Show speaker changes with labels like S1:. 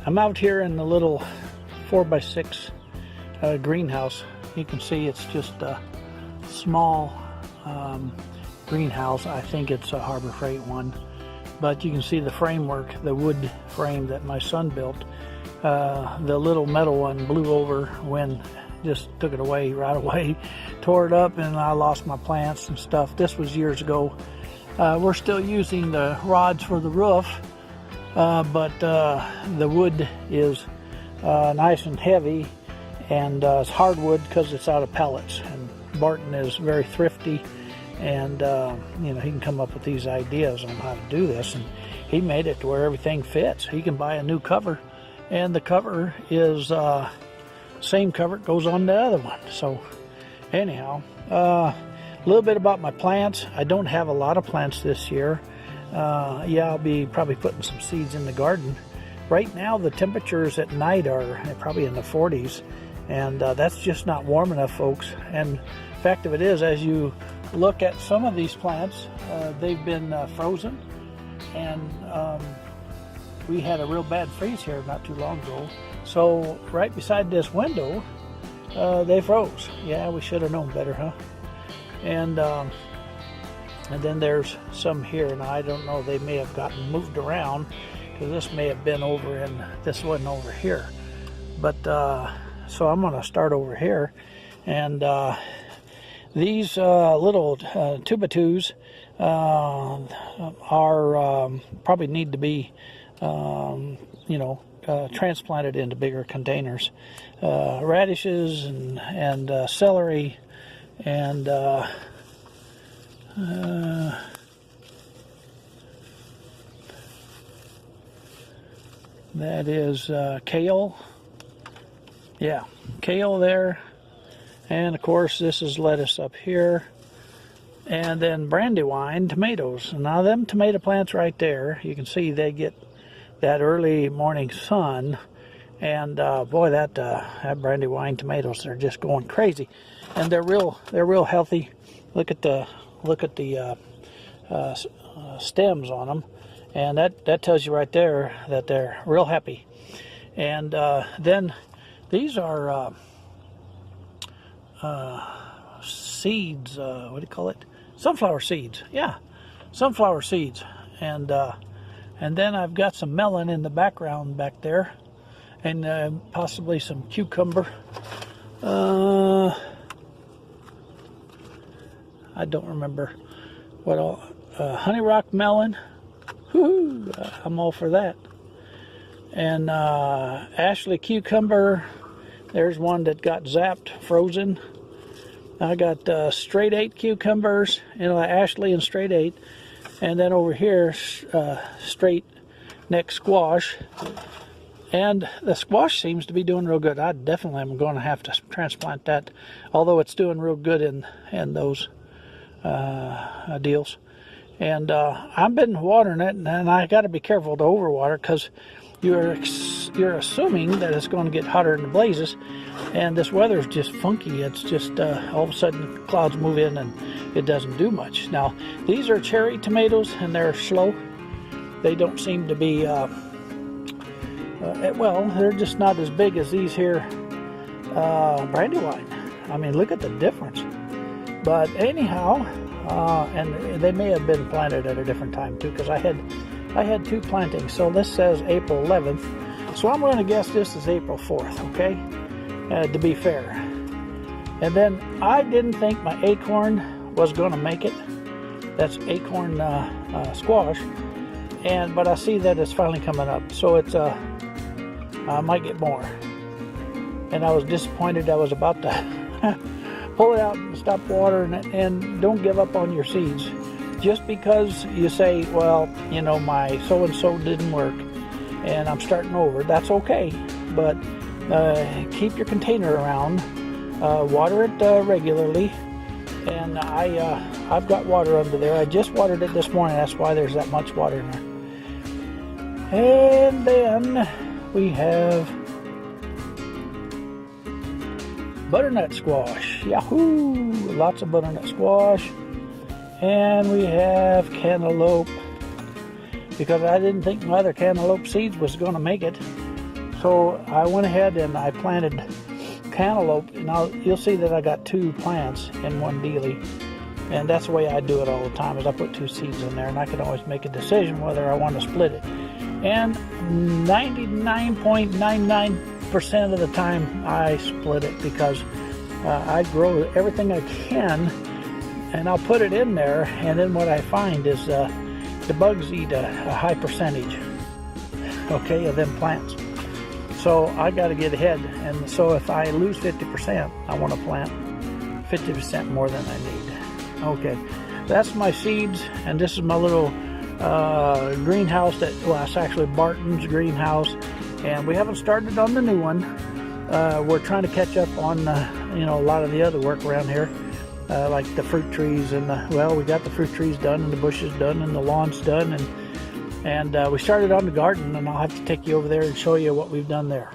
S1: I'm out here in the little 4x6 greenhouse. You can see it's just a small greenhouse. I think it's a Harbor Freight one, but you can see the framework, the wood frame that my son built. The little metal one blew over, wind just took it away right away, tore it up, and I lost my plants and stuff. This was years ago. We're still using the rods for the roof, but the wood is nice and heavy, and it's hardwood because it's out of pellets. And Barton is very thrifty, and you know, he can come up with these ideas on how to do this, and he made it to where everything fits. He can buy a new cover, and the cover is same cover goes on the other one. So anyhow, a little bit about my plants. I don't have a lot of plants this year. Yeah, I'll be probably putting some seeds in the garden. Right now the temperatures at night are probably in the 40s, and that's just not warm enough, folks. And fact of it is, as you look at some of these plants, they've been frozen, and we had a real bad freeze here not too long ago. So right beside this window, they froze. Yeah, we should have known better, huh? And then there's some here, and I don't know, they may have gotten moved around, because this may have been over in, this wasn't over here. But so I'm gonna start over here, and these little 2x2s are probably need to be you know, transplanted into bigger containers. Radishes and celery, and that is kale. Yeah, kale there. And of course this is lettuce up here. And then brandywine tomatoes. Now them tomato plants right there, you can see they get that early morning sun, and boy, that brandywine tomatoes, they're just going crazy, and they're real healthy. Look at the stems on them, and that tells you right there that they're real happy. And then these are seeds. What do you call it? Sunflower seeds. Yeah, sunflower seeds. And then I've got some melon in the background back there, and possibly some cucumber. I don't remember what all. Honey rock melon. Whoo! I'm all for that. And Ashley cucumber. There's one that got zapped, frozen. I got straight 8 cucumbers, you know, Ashley and straight 8. And then over here, straight neck squash. And the squash seems to be doing real good. I definitely am going to have to transplant that, although it's doing real good in those deals. And I've been watering it, and I got to be careful to overwater, because you're assuming that it's going to get hotter than the blazes, and this weather is just funky. It's just all of a sudden the clouds move in and it doesn't do much. Now these are cherry tomatoes, and they're slow. They don't seem to be well, they're just not as big as these here brandywine. I mean, look at the difference. But anyhow, and they may have been planted at a different time too, because I had 2 plantings. So this says April 11th. So I'm going to guess this is April 4th, okay? To be fair. And then I didn't think my acorn was going to make it. That's acorn squash. But I see that it's finally coming up. So it's I might get more. And I was disappointed. I was about to pull it out and stop watering it. And don't give up on your seeds. Just because you say, well, you know, my so-and-so didn't work and I'm starting over, that's okay. But keep your container around, water it regularly, and I've got water under there. I just watered it this morning, that's why there's that much water in there. And then we have butternut squash. Yahoo! Lots of butternut squash. And we have cantaloupe, because I didn't think my other cantaloupe seeds was going to make it. So I went ahead and I planted cantaloupe. Now you'll see that I got 2 plants in one dealie, and that's the way I do it all the time, is I put 2 seeds in there, and I can always make a decision whether I want to split it. And 99.99% of the time I split it, because I grow everything I can, and I'll put it in there, and then what I find is the bugs eat a high percentage, okay, of them plants. So I got to get ahead, and so if I lose 50%, I want to plant 50% more than I need. Okay, that's my seeds, and this is my little greenhouse well, it's actually Barton's greenhouse, and we haven't started on the new one. We're trying to catch up on a lot of the other work around here, like the fruit trees, and well, we got the fruit trees done, and the bushes done, and the lawn's done, and we started on the garden, and I'll have to take you over there and show you what we've done there.